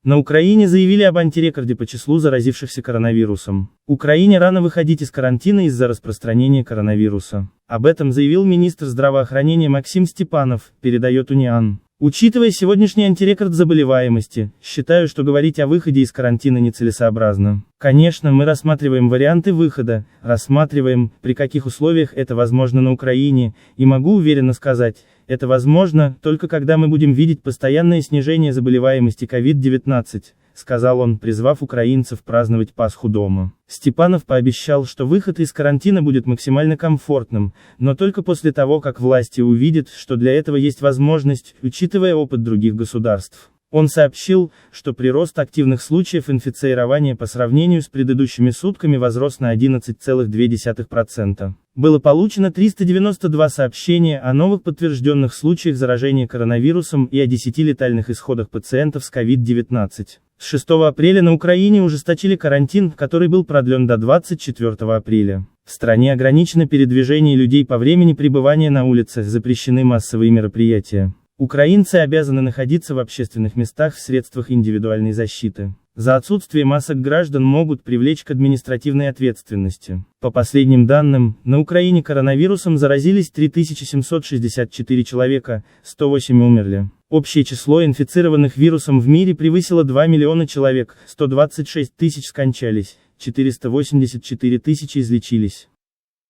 На Украине заявили об антирекорде по числу заразившихся коронавирусом. Украине рано выходить из карантина из-за распространения коронавируса. Об этом заявил министр здравоохранения Максим Степанов, передает Униан. Учитывая сегодняшний антирекорд заболеваемости, считаю, что говорить о выходе из карантина нецелесообразно. Конечно, мы рассматриваем варианты выхода, рассматриваем, при каких условиях это возможно на Украине, и могу уверенно сказать, это возможно, только когда мы будем видеть постоянное снижение заболеваемости COVID-19, сказал он, призвав украинцев праздновать Пасху дома. Степанов пообещал, что выход из карантина будет максимально комфортным, но только после того, как власти увидят, что для этого есть возможность, учитывая опыт других государств. Он сообщил, что прирост активных случаев инфицирования по сравнению с предыдущими сутками возрос на 11,2%. Было получено 392 сообщения о новых подтвержденных случаях заражения коронавирусом и о 10 летальных исходах пациентов с COVID-19. С 6 апреля на Украине ужесточили карантин, который был продлен до 24 апреля. В стране ограничено передвижение людей по времени пребывания на улице, запрещены массовые мероприятия. Украинцы обязаны находиться в общественных местах в средствах индивидуальной защиты. За отсутствие масок граждан могут привлечь к административной ответственности. По последним данным, на Украине коронавирусом заразились 3764 человека, 108 умерли. Общее число инфицированных вирусом в мире превысило 2 миллиона человек, 126 тысяч скончались, 484 тысячи излечились.